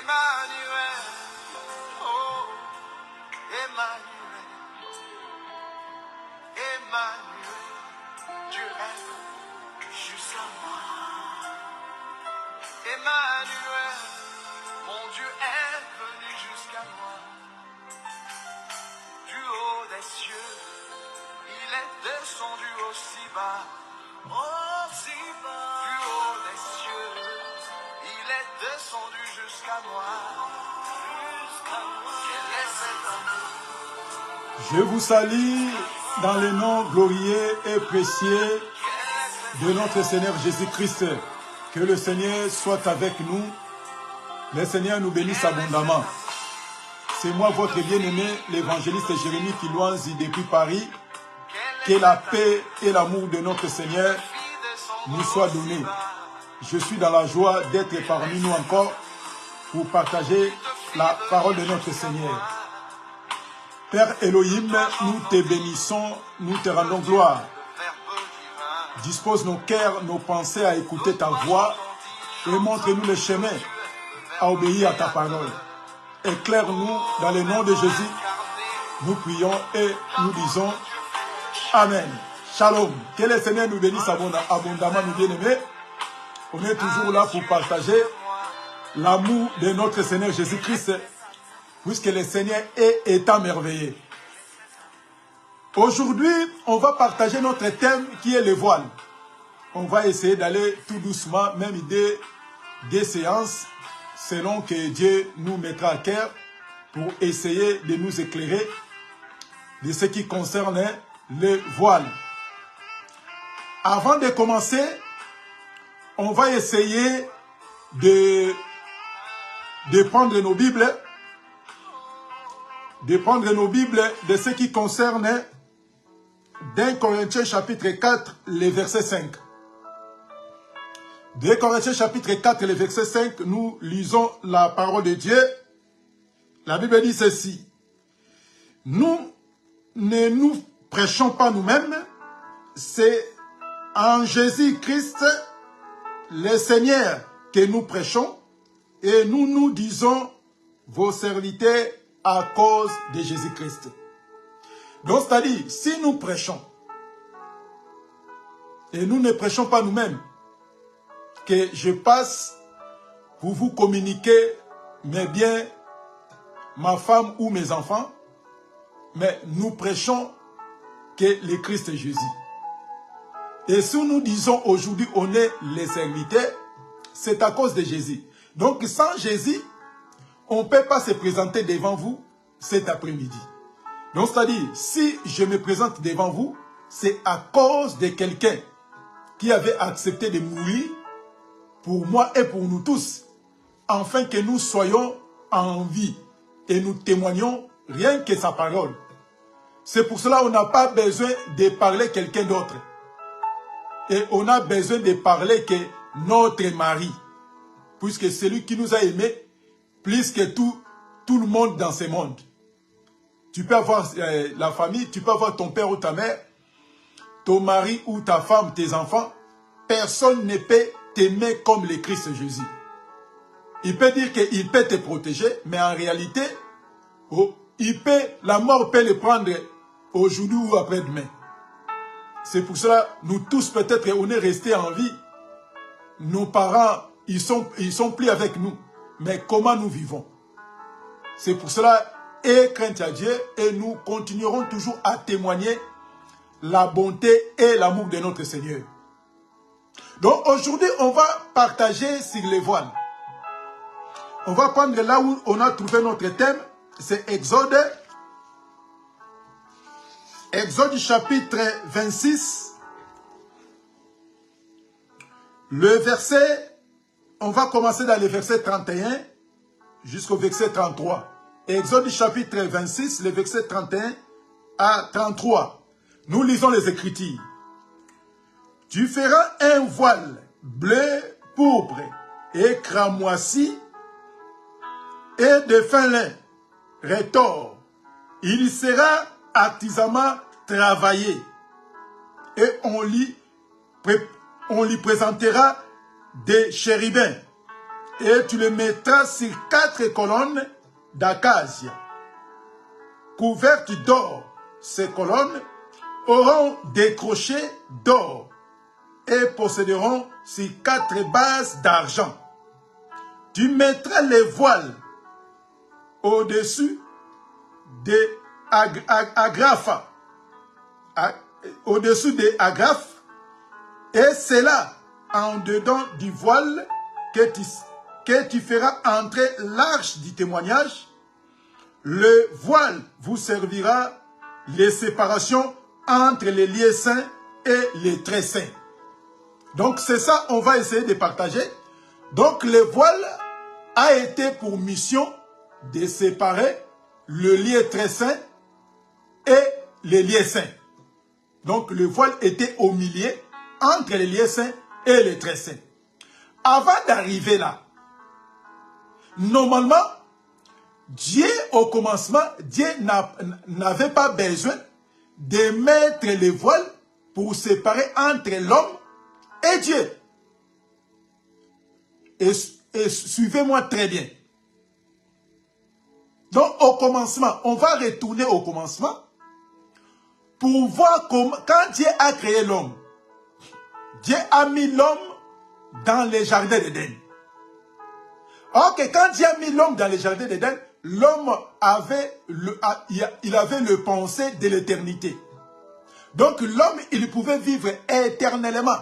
Emmanuel, oh, Emmanuel, Emmanuel, Dieu est jusqu'à moi. Emmanuel, mon Dieu est venu jusqu'à moi. Du haut des cieux, il est descendu aussi bas. Aussi bas. Du haut des cieux, il est descendu jusqu'à moi. Quel est cet amour? Je vous salue dans le nom glorieux et précieux de notre Seigneur Jésus-Christ. Que le Seigneur soit avec nous. Le Seigneur nous bénisse abondamment. C'est moi, votre bien-aimé, l'évangéliste Jérémie Kilouanzi depuis Paris. Que la paix et l'amour de notre Seigneur nous soient donnés. Je suis dans la joie d'être parmi nous encore pour partager la parole de notre Seigneur. Père Elohim, nous te bénissons, nous te rendons gloire. Dispose nos cœurs, nos pensées à écouter ta voix et montre-nous le chemin à obéir à ta parole. Éclaire-nous dans le nom de Jésus. Nous prions et nous disons Amen. Shalom. Que le Seigneur nous bénisse abondamment, nous bien-aimés. On est toujours là pour partager l'amour de notre Seigneur Jésus-Christ, puisque le Seigneur est merveilleux. Aujourd'hui, on va partager notre thème qui est le voile. On va essayer d'aller tout doucement, même des séances, selon que Dieu nous mettra à cœur pour essayer de nous éclairer de ce qui concerne le voile. Avant de commencer, on va essayer de prendre nos Bibles, de ce qui concerne 1 Corinthiens chapitre 4, le verset 5. 2 Corinthiens chapitre 4, le verset 5, nous lisons la parole de Dieu. La Bible dit ceci. Nous ne nous prêchons pas nous-mêmes, c'est en Jésus-Christ, le Seigneur, que nous prêchons, et nous nous disons vos serviteurs à cause de Jésus-Christ. Donc, c'est-à-dire, si nous prêchons, et nous ne prêchons pas nous-mêmes, que je passe pour vous communiquer mes biens, ma femme ou mes enfants, mais nous prêchons que le Christ est Jésus. Et si nous disons aujourd'hui on est les serviteurs, c'est à cause de Jésus. Donc sans Jésus, on ne peut pas se présenter devant vous cet après-midi. Donc c'est-à-dire, si je me présente devant vous, c'est à cause de quelqu'un qui avait accepté de mourir pour moi et pour nous tous, afin que nous soyons en vie et nous témoignons rien que sa parole. C'est pour cela qu'on n'a pas besoin de parler quelqu'un d'autre. Et on a besoin de parler que notre mari, puisque c'est lui qui nous a aimés plus que tout le monde dans ce monde. Tu peux avoir la famille, tu peux avoir ton père ou ta mère, ton mari ou ta femme, tes enfants. Personne ne peut t'aimer comme le Christ Jésus. Il peut dire qu'il peut te protéger, mais en réalité, la mort peut le prendre aujourd'hui ou après-demain. C'est pour cela, nous tous peut-être, on est restés en vie. Nos parents, ils sont plus avec nous. Mais comment nous vivons? C'est pour cela, aie crainte à Dieu et nous continuerons toujours à témoigner la bonté et l'amour de notre Seigneur. Donc aujourd'hui, on va partager sur les voiles. On va prendre là où on a trouvé notre thème, c'est Exode. Exode chapitre 26. Le verset, on va commencer dans le verset 31 jusqu'au verset 33. Exode chapitre 26, le verset 31 à 33. Nous lisons les Écritures. Tu feras un voile bleu, pourpre et cramoisi et de fin lin, retors. Il sera artisamment travaillé et on lui présentera des chérubins Et tu le mettras sur 4 colonnes d'acacia, couvertes d'or. Ces colonnes auront des crochets d'or et posséderont sur 4 bases d'argent. Tu mettras les voiles au-dessus des agrafes, au-dessus des agrafes, et c'est là, en dedans du voile, que tu feras entrer l'arche du témoignage. Le voile vous servira les séparations entre les lieux saints et les très saints. Donc c'est ça, on va essayer de partager. Donc le voile a été pour mission de séparer le lieu très saint et les lieux saints. Donc le voile était au milieu entre les lieux saints et les très saints. Avant d'arriver là, normalement, Dieu au commencement, Dieu n'avait pas besoin de mettre les voiles pour séparer entre l'homme et Dieu. Et suivez-moi très bien. Donc au commencement, on va retourner au commencement pour voir comment, quand Dieu a créé l'homme, Dieu a mis l'homme dans les jardins d'Éden. Ok, quand Dieu a mis l'homme dans les jardins d'Éden, l'homme avait le pensée de l'éternité. Donc l'homme, il pouvait vivre éternellement.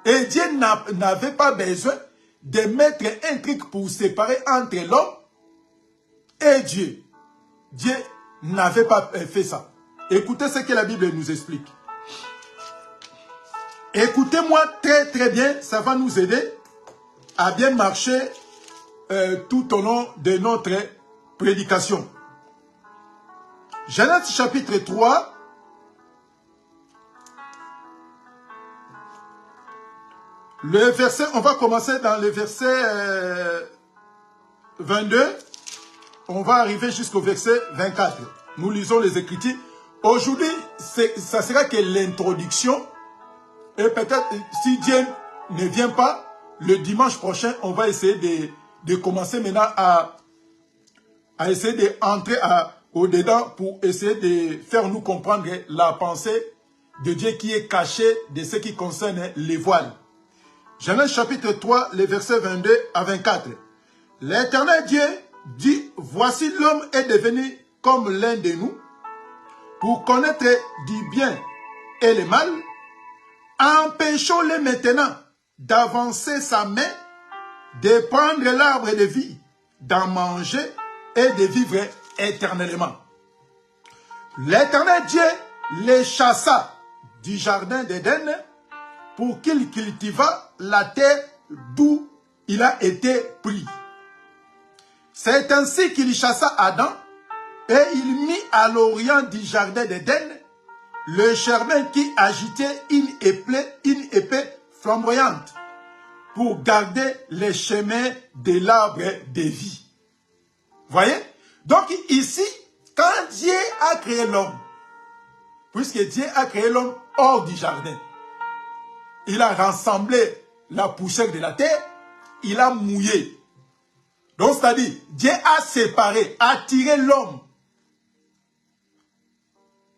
Et Dieu n'avait pas besoin de mettre un truc pour séparer entre l'homme et Dieu. Dieu n'avait pas fait ça. Écoutez ce que la Bible nous explique. Écoutez-moi très très bien, ça va nous aider à bien marcher tout au long de notre prédication. Genèse chapitre 3, le verset, on va commencer dans le verset 22, on va arriver jusqu'au verset 24. Nous lisons les Écritures. Aujourd'hui, ça sera que l'introduction, et peut-être si Dieu ne vient pas, le dimanche prochain, on va essayer de commencer maintenant à essayer d'entrer au-dedans pour essayer de faire nous comprendre la pensée de Dieu qui est cachée de ce qui concerne les voiles. Genèse chapitre 3, les versets 22 à 24. L'Éternel Dieu dit, voici l'homme est devenu comme l'un de nous, pour connaître du bien et le mal. Empêchons-le maintenant d'avancer sa main, de prendre l'arbre de vie, d'en manger et de vivre éternellement. L'Éternel Dieu les chassa du jardin d'Éden pour qu'il cultivât la terre d'où il a été pris. C'est ainsi qu'il chassa Adam et il mit à l'orient du jardin d'Éden le charbon qui agitait une épée flamboyante pour garder les chemins de l'arbre de vie. Voyez? Donc ici, quand Dieu a créé l'homme, puisque Dieu a créé l'homme hors du jardin, il a rassemblé la poussière de la terre, il a mouillé. Donc c'est-à-dire, Dieu a séparé, a tiré l'homme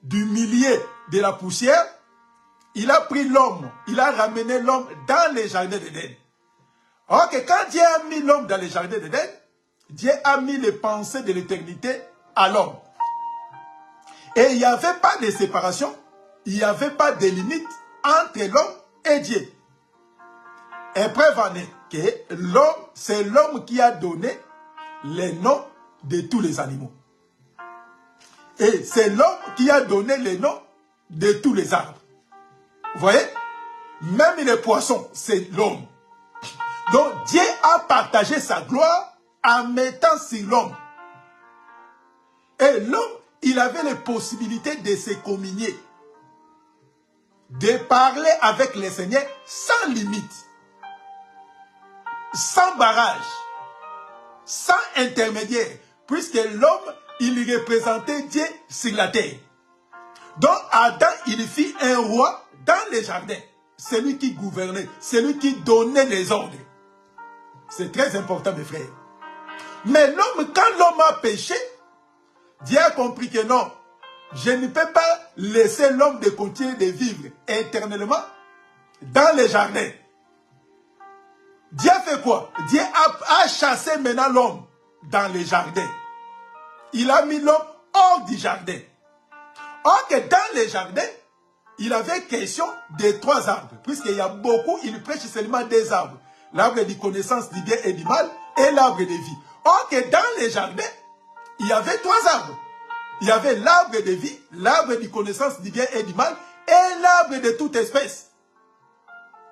du milieu de la poussière, il a pris l'homme, il a ramené l'homme dans les jardins d'Éden. Ok, quand Dieu a mis l'homme dans les jardins d'Éden, Dieu a mis les pensées de l'éternité à l'homme. Et il n'y avait pas de séparation, il n'y avait pas de limite entre l'homme et Dieu. Et preuve en est que l'homme, c'est l'homme qui a donné les noms de tous les animaux. Et c'est l'homme qui a donné les noms de tous les arbres. Vous voyez? Même les poissons, c'est l'homme. Donc Dieu a partagé sa gloire en mettant sur l'homme. Et l'homme, il avait les possibilités de se communier, de parler avec le Seigneur sans limite, sans barrage, sans intermédiaire, puisque l'homme, il représentait Dieu sur la terre. Donc Adam, il fit un roi dans les jardins, celui qui gouvernait, celui qui donnait les ordres. C'est très important, mes frères. Mais l'homme, quand l'homme a péché, Dieu a compris que non, je ne peux pas laisser l'homme de continuer de vivre éternellement dans les jardins. Dieu a fait quoi? Dieu a chassé maintenant l'homme dans les jardins. Il a mis l'homme hors du jardin. Or que dans les jardins, il avait question des 3 arbres. Puisqu'il y a beaucoup, il prêche seulement des arbres. L'arbre de connaissance du bien et du mal et l'arbre de vie. Or que dans les jardins, il y avait 3 arbres. Il y avait l'arbre de vie, l'arbre de connaissance du bien et du mal et l'arbre de toute espèce.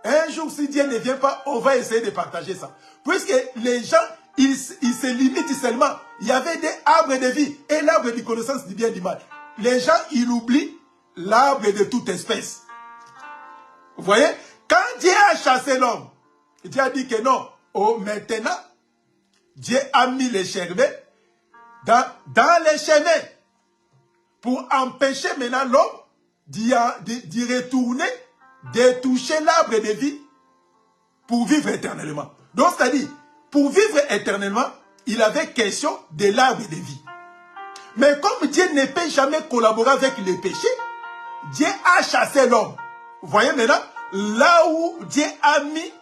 Un jour, si Dieu ne vient pas, on va essayer de partager ça. Puisque les gens, ils se limitent seulement. Il y avait des arbres de vie et l'arbre de connaissance du bien et du mal. Les gens, ils oublient l'arbre de toute espèce. Vous voyez? Quand Dieu a chassé l'homme, Dieu a dit que non. Oh, maintenant, Dieu a mis les chérubins dans les chemins pour empêcher maintenant l'homme d'y retourner, de toucher l'arbre de vie pour vivre éternellement. Donc, c'est-à-dire, pour vivre éternellement, il avait question de l'arbre de vie. Mais comme Dieu ne peut jamais collaborer avec le péché, Dieu a chassé l'homme. Vous voyez maintenant, là où Dieu a mis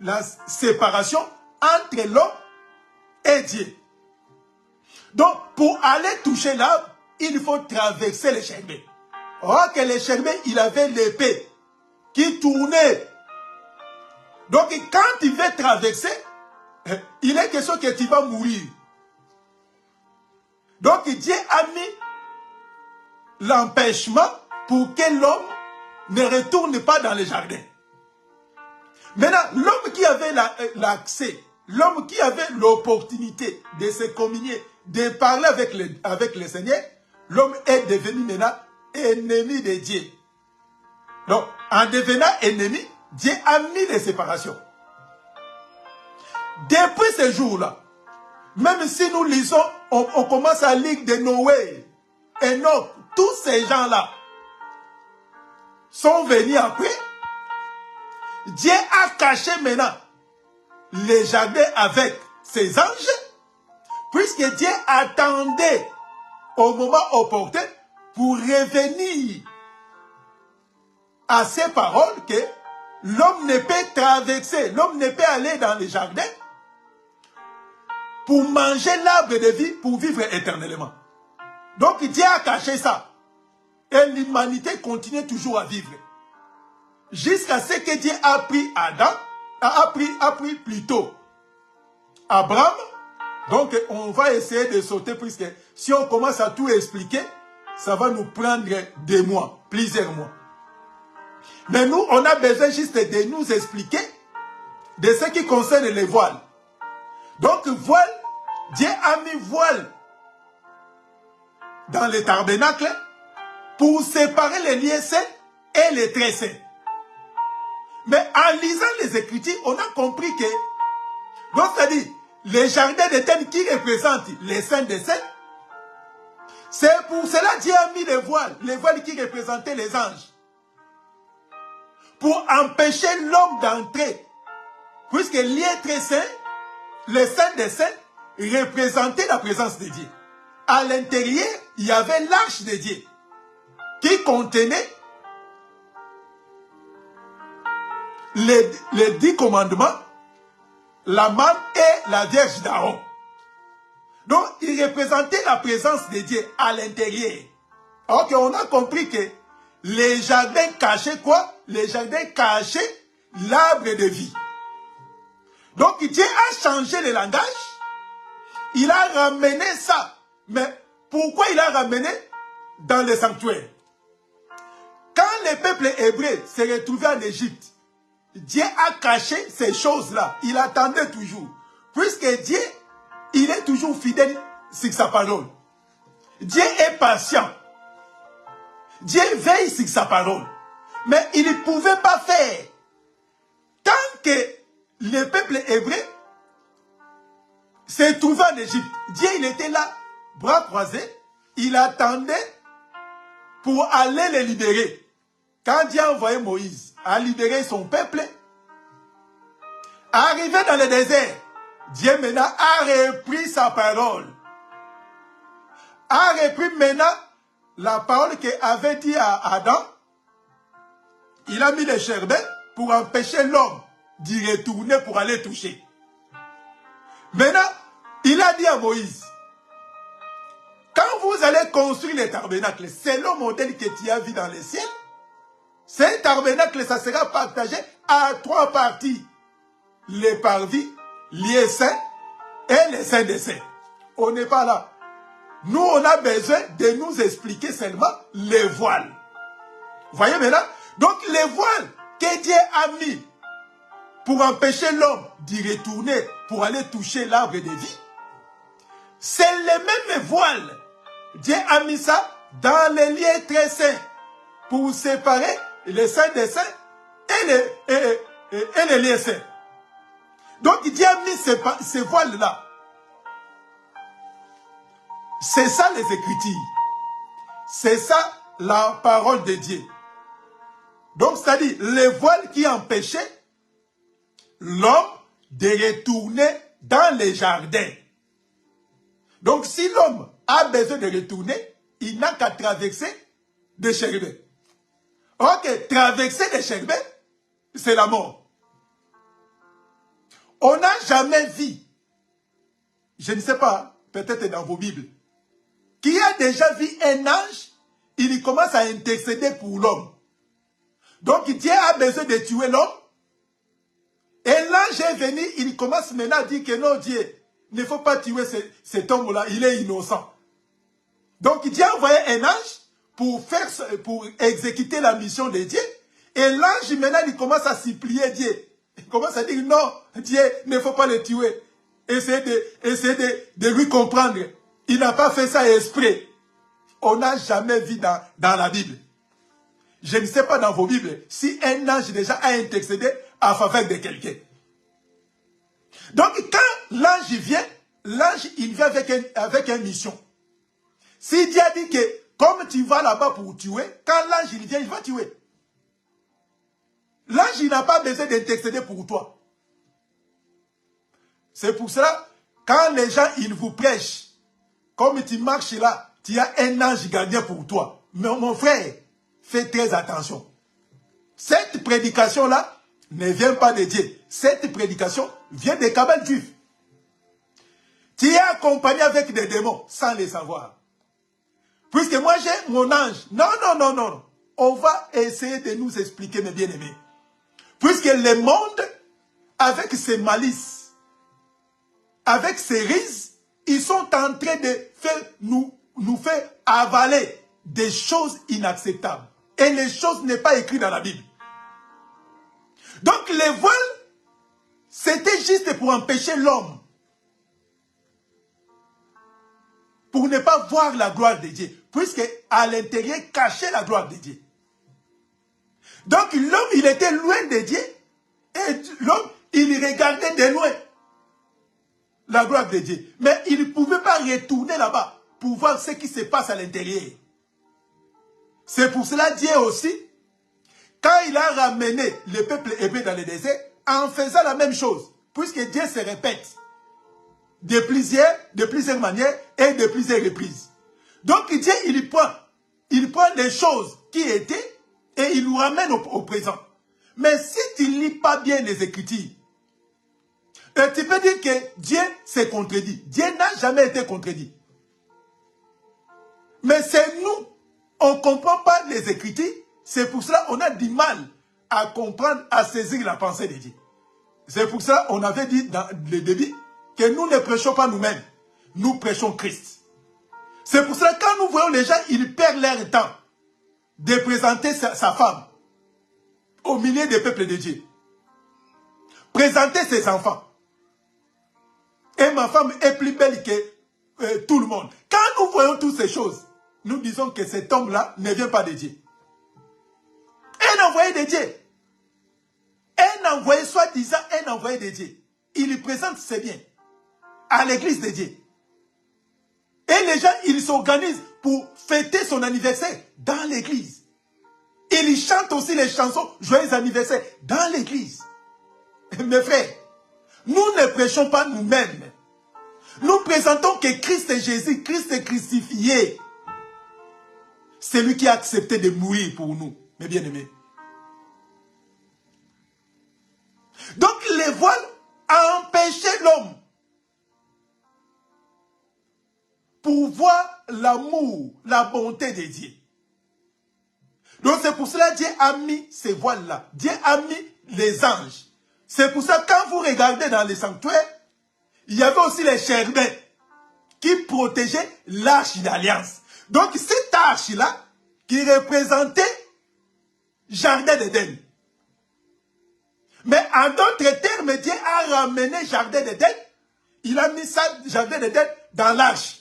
la séparation entre l'homme et Dieu. Donc, pour aller toucher l'arbre, il faut traverser les chérubins. Or que les chérubins, il avait l'épée qui tournait. Donc, quand il veut traverser, il est question que tu vas mourir. Donc, Dieu a mis l'empêchement pour que l'homme ne retourne pas dans les jardins. Maintenant, l'homme qui avait l'accès, l'homme qui avait l'opportunité de se communier, de parler avec le Seigneur, l'homme est devenu maintenant ennemi de Dieu. Donc, en devenant ennemi, Dieu a mis les séparations. Depuis ce jour-là, même si nous lisons, on commence à lire de Noé, Enoch, tous ces gens-là sont venus après. Dieu a caché maintenant les jardins avec ses anges, puisque Dieu attendait au moment opportun pour revenir à ces paroles que l'homme ne peut traverser, l'homme ne peut aller dans les jardins pour manger l'arbre de vie, pour vivre éternellement. Donc Dieu a caché ça. Et l'humanité continue toujours à vivre. Jusqu'à ce que Dieu a pris Adam, a pris plutôt Abraham. Donc on va essayer de sauter, puisque si on commence à tout expliquer, ça va nous prendre des mois, plusieurs mois. Mais nous, on a besoin juste de nous expliquer de ce qui concerne les voiles. Donc voile, Dieu a mis voile dans le tabernacle pour séparer les lieux saints et les très saints. Mais en lisant les Écritures, on a compris que, donc c'est-à-dire, les jardins d'Éden qui représentent les saints des saints, c'est pour cela que Dieu a mis les voiles qui représentaient les anges, pour empêcher l'homme d'entrer, puisque lieu très saint, les saints des saints représentaient la présence de Dieu. À l'intérieur, il y avait l'arche de Dieu, qui contenait les 10 commandements, la manne et la Vierge d'Aaron. Donc, il représentait la présence de Dieu à l'intérieur. Ok, on a compris que les jardins cachaient quoi? Les jardins cachaient l'arbre de vie. Donc, Dieu a changé le langage. Il a ramené ça. Mais pourquoi il a ramené dans le sanctuaire? Quand le peuple hébreu s'est retrouvé en Égypte, Dieu a caché ces choses-là. Il attendait toujours. Puisque Dieu, il est toujours fidèle sur sa parole. Dieu est patient. Dieu veille sur sa parole. Mais il ne pouvait pas faire. Tant que le peuple hébreu s'est trouvé en Égypte, Dieu, il était là, bras croisés. Il attendait pour aller les libérer. Quand Dieu a envoyé Moïse à libérer son peuple, Arrivé dans le désert, Dieu maintenant a repris sa parole. A repris maintenant la parole qu'il avait dit à Adam. Il a mis le chérubin pour empêcher l'homme d'y retourner pour aller toucher. Maintenant, il a dit à Moïse, quand vous allez construire les tabernacles, c'est le modèle que tu as vu dans le ciel. Ces tabernacles, ça sera partagé à 3 parties. Les parvis, les saints et les saints des saints. On n'est pas là. Nous, on a besoin de nous expliquer seulement les voiles. Voyez maintenant? Donc, les voiles que Dieu a mis pour empêcher l'homme d'y retourner pour aller toucher l'arbre de vie, c'est les mêmes voiles. Dieu a mis ça dans les lieux très saints pour séparer les saints des saints et les lieux saints. Donc, Dieu a mis ces voiles-là. C'est ça les Écritures. C'est ça la parole de Dieu. Donc, c'est-à-dire les voiles qui empêchaient l'homme de retourner dans les jardins. Donc, si l'homme a besoin de retourner, il n'a qu'à traverser des chérubins. Ok, traverser des chérubins, c'est la mort. On n'a jamais vu, je ne sais pas, peut-être dans vos Bibles, qui a déjà vu un ange, il commence à intercéder pour l'homme. Donc Dieu a besoin de tuer l'homme. Et l'ange est venu, il commence maintenant à dire que non, Dieu, il ne faut pas tuer cet homme-là, il est innocent. Donc Dieu a envoyé un ange pour exécuter la mission de Dieu. Et l'ange maintenant, il commence à supplier Dieu. Il commence à dire non, Dieu, il ne faut pas le tuer. Essayez de lui comprendre. Il n'a pas fait ça exprès. On n'a jamais vu dans la Bible. Je ne sais pas dans vos Bibles si un ange déjà a intercédé en faveur de quelqu'un. Donc quand l'ange vient, l'ange il vient avec une mission. Si Dieu a dit que comme tu vas là-bas pour tuer, quand l'ange il vient, il va tuer. L'ange il n'a pas besoin d'intercéder pour toi. C'est pour cela, quand les gens ils vous prêchent, comme tu marches là, tu as un ange gardien pour toi. Mais mon frère, fais très attention. Cette prédication-là ne vient pas de Dieu. Cette prédication vient des cabales juifs. Tu es accompagné avec des démons sans les savoir. Puisque moi j'ai mon ange. Non, non, non, non. On va essayer de nous expliquer, mes bien-aimés. Puisque le monde, avec ses malices, avec ses rises, ils sont en train de nous faire avaler des choses inacceptables. Et les choses n'est pas écrites dans la Bible. Donc les voiles, c'était juste pour empêcher l'homme. Pour ne pas voir la gloire de Dieu. Puisque à l'intérieur cachait la gloire de Dieu. Donc l'homme, il était loin de Dieu. Et l'homme, il regardait de loin la gloire de Dieu. Mais il ne pouvait pas retourner là-bas pour voir ce qui se passe à l'intérieur. C'est pour cela Dieu aussi, quand il a ramené le peuple hébreu dans le désert, en faisant la même chose, puisque Dieu se répète de plusieurs manières et de plusieurs reprises. Donc Dieu, il prend des choses qui étaient et il nous ramène au présent. Mais si tu ne lis pas bien les Écritures, tu peux dire que Dieu s'est contredit. Dieu n'a jamais été contredit. Mais c'est nous, on ne comprend pas les Écritures. C'est pour cela qu'on a du mal à comprendre, à saisir la pensée de Dieu. C'est pour ça qu'on avait dit dans le début que nous ne prêchons pas nous-mêmes. Nous prêchons Christ. C'est pour cela que quand nous voyons les gens, ils perdent leur temps de présenter sa femme au milieu des peuples de Dieu. Présenter ses enfants. Et ma femme est plus belle que tout le monde. Quand nous voyons toutes ces choses, nous disons que cet homme-là ne vient pas de Dieu. Un envoyé de Dieu. Un envoyé, soi-disant un envoyé de Dieu. Il présente ses biens à l'église de Dieu. Et les gens, ils s'organisent pour fêter son anniversaire dans l'église. Ils chantent aussi les chansons joyeux anniversaire dans l'église. Mes frères, Nous ne prêchons pas nous-mêmes. Nous présentons que Christ est Jésus, Christ est crucifié. C'est lui qui a accepté de mourir pour nous, mes bien-aimés. Donc les voiles ont empêché l'homme pour voir l'amour, la bonté de Dieu. Donc c'est pour cela que Dieu a mis ces voiles-là. Dieu a mis les anges. C'est pour ça que quand vous regardez dans les sanctuaires, il y avait aussi les chérubins qui protégeaient l'arche d'alliance. Donc cette arche-là, qui représentait Jardin d'Éden. Mais en d'autres termes, Dieu a ramené Jardin d'Éden. Il a mis ça, Jardin d'Éden, dans l'arche.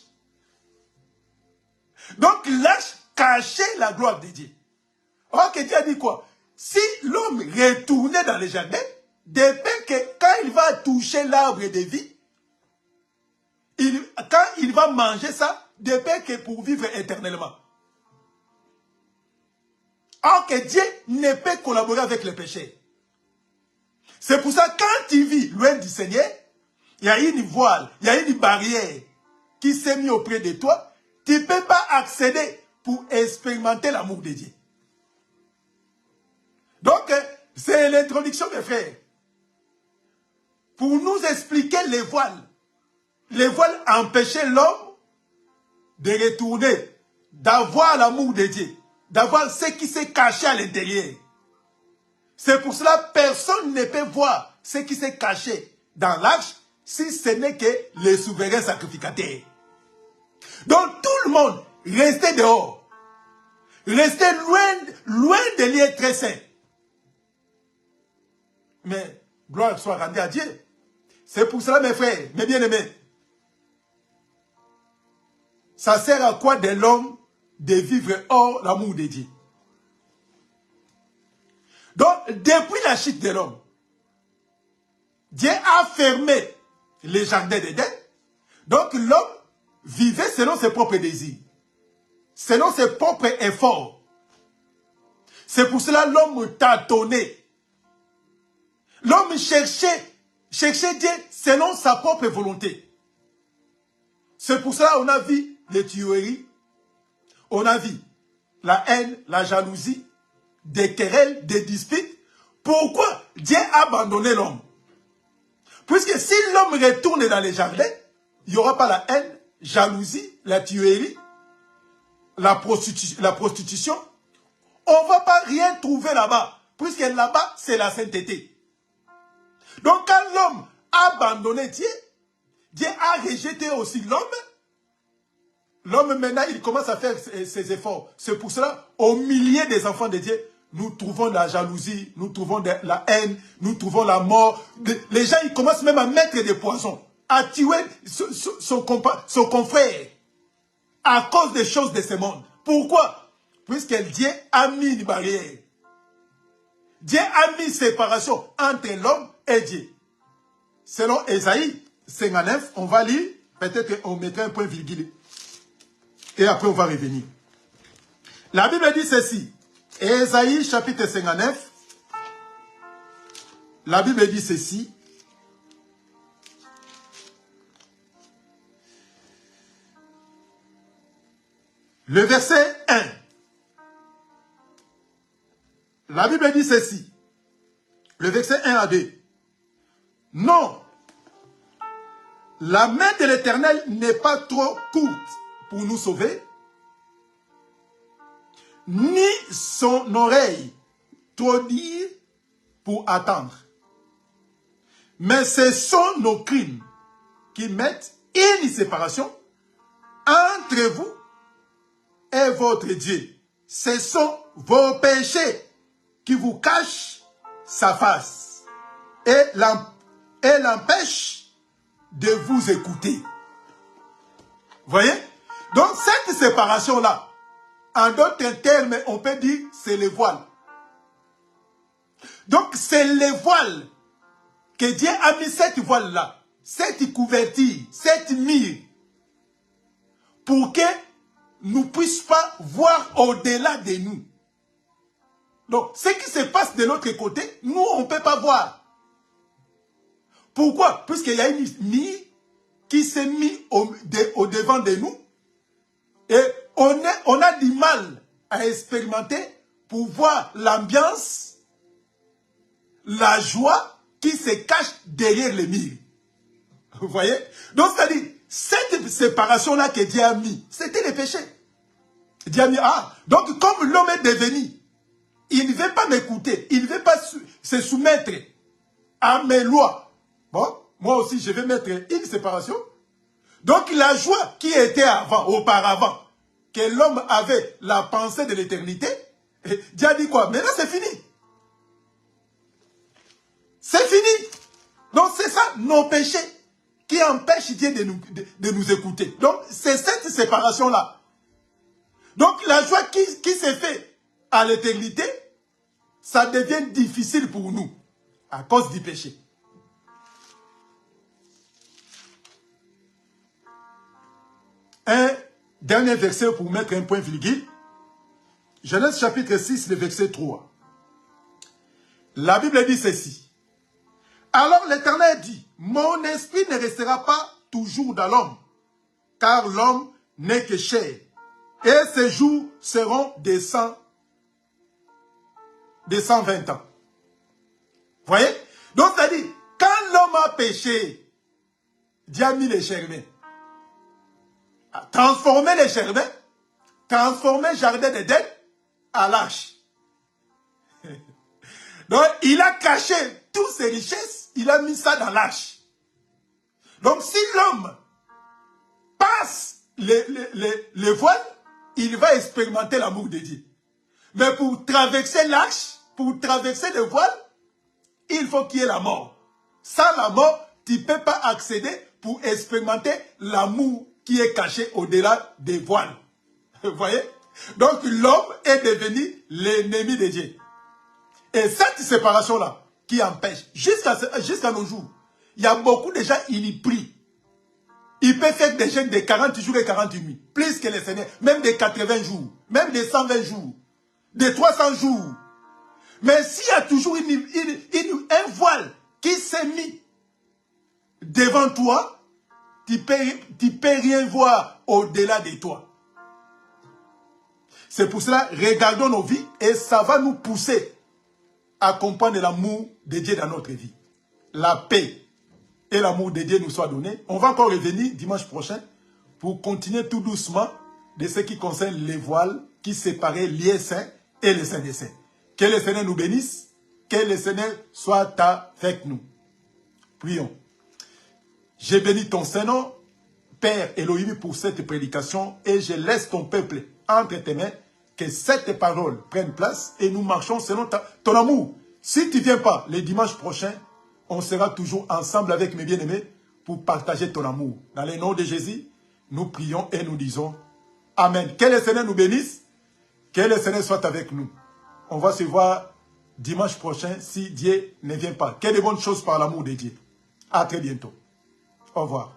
Donc l'arche cachait la gloire de Dieu. Or que Dieu a dit quoi? Si l'homme retournait dans le jardin, de peur que quand il va toucher l'arbre de vie, quand il va manger ça, de peur que pour vivre éternellement. Or que Dieu ne peut collaborer avec les péchés. C'est pour ça que quand tu vis loin du Seigneur, il y a une voile, il y a une barrière qui s'est mise auprès de toi. Tu ne peux pas accéder pour expérimenter l'amour de Dieu. Donc, c'est l'introduction, mes frères. Pour nous expliquer les voiles. Les voiles empêchaient l'homme de retourner, d'avoir l'amour de Dieu, d'avoir ce qui s'est caché à l'intérieur. C'est pour cela que personne ne peut voir ce qui s'est caché dans l'arche si ce n'est que les souverains sacrificateurs. Donc tout le monde restait dehors, restait loin des lieux très saints. Mais gloire soit rendue à Dieu. C'est pour cela, mes frères, mes bien-aimés, ça sert à quoi de l'homme de vivre hors l'amour de Dieu? Donc, depuis la chute de l'homme, Dieu a fermé les jardins d'Éden. Donc, l'homme vivait selon ses propres désirs, selon ses propres efforts. C'est pour cela que l'homme tâtonnait. L'homme cherchait Dieu selon sa propre volonté. C'est pour cela qu'on a vu les tueries, on a vu la haine, la jalousie, des querelles, des disputes. Pourquoi Dieu a abandonné l'homme? Puisque si l'homme retourne dans les jardins, il n'y aura pas la haine, jalousie, la tuerie, la prostitution. On ne va pas rien trouver là-bas, puisque là-bas, c'est la sainteté. Donc quand l'homme a abandonné Dieu, Dieu a rejeté aussi l'homme. L'homme maintenant, il commence à faire ses efforts. C'est pour cela, au milieu des enfants de Dieu, nous trouvons la jalousie, nous trouvons la haine, nous trouvons la mort. Les gens, ils commencent même à mettre des poisons, à tuer son confrère, à cause des choses de ce monde. Pourquoi? Puisque Dieu a mis une barrière. Dieu a mis une séparation entre l'homme et Dieu. Selon Ésaïe 59, on va lire, peut-être qu'on mettra un point virgule. Et après, on va revenir. La Bible dit ceci. Ésaïe, chapitre 59. La Bible dit ceci. Le verset 1. La Bible dit ceci. Le verset 1 à 2. Non. La main de l'Éternel n'est pas trop courte pour nous sauver, ni son oreille trop dire pour attendre. Mais ce sont nos crimes qui mettent une séparation entre vous et votre Dieu. Ce sont vos péchés qui vous cachent sa face et l'empêchent de vous écouter. Voyez? Donc cette séparation-là, en d'autres termes, on peut dire c'est les voiles. Donc c'est les voiles que Dieu a mis cette voile-là, cette couverture, cette mire, pour que nous ne puissions pas voir au-delà de nous. Donc ce qui se passe de l'autre côté, nous on ne peut pas voir. Pourquoi? Puisqu'il y a une mire qui s'est mise au devant de nous et on a du mal à expérimenter pour voir l'ambiance, la joie qui se cache derrière les murs. Vous voyez? Donc, c'est-à-dire, cette séparation-là que Dieu a mis, c'était le péché. Dieu a mis, donc comme l'homme est devenu, il ne veut pas m'écouter, il ne veut pas se soumettre à mes lois. Bon, moi aussi, je vais mettre une séparation. Donc, la joie qui était auparavant, que l'homme avait la pensée de l'éternité, Dieu a dit quoi? Maintenant, c'est fini. C'est fini. Donc, c'est ça, nos péchés, qui empêchent Dieu de nous écouter. Donc, c'est cette séparation-là. Donc, la joie qui s'est faite à l'éternité, ça devient difficile pour nous, à cause du péché. Un dernier verset pour mettre un point virgule. Genèse chapitre 6, le verset 3. La Bible dit ceci. Alors l'Éternel dit, mon esprit ne restera pas toujours dans l'homme, car l'homme n'est que chair, et ses jours seront de 120 ans. Voyez? Donc, c'est-à-dire, quand l'homme a péché, Dieu a mis les chérubins. Transformer les chérubins, transformer le jardin d'Éden à l'arche. Donc, il a caché toutes ses richesses, il a mis ça dans l'arche. Donc, si l'homme passe les voiles, il va expérimenter l'amour de Dieu. Mais pour traverser l'arche, pour traverser le voile, il faut qu'il y ait la mort. Sans la mort, tu ne peux pas accéder pour expérimenter l'amour qui est caché au-delà des voiles. Vous voyez? Donc l'homme est devenu l'ennemi de Dieu. Et cette séparation-là, qui empêche, jusqu'à nos jours, il y a beaucoup de gens, ils y prient. Ils peuvent faire des jeûnes de 40 jours et 40 nuits, plus que les Seigneurs, même de 80 jours, même de 120 jours, de 300 jours. Mais s'il y a toujours un voile qui s'est mis devant toi, tu ne peux rien voir au-delà de toi. C'est pour cela, regardons nos vies et ça va nous pousser à comprendre l'amour de Dieu dans notre vie. La paix et l'amour de Dieu nous soient donnés. On va encore revenir dimanche prochain pour continuer tout doucement de ce qui concerne les voiles qui séparaient les saints et les saints des saints. Que le Seigneur nous bénisse, que le Seigneur soit avec nous. Prions. J'ai béni ton Saint-Nom, Père Elohim, pour cette prédication et je laisse ton peuple entre tes mains, que cette parole prenne place et nous marchons selon ton amour. Si tu ne viens pas le dimanche prochain, on sera toujours ensemble avec mes bien-aimés pour partager ton amour. Dans le nom de Jésus, nous prions et nous disons Amen. Que le Seigneur nous bénisse, que le Seigneur soit avec nous. On va se voir dimanche prochain si Dieu ne vient pas. Que de bonnes choses par l'amour de Dieu. À très bientôt. Au revoir.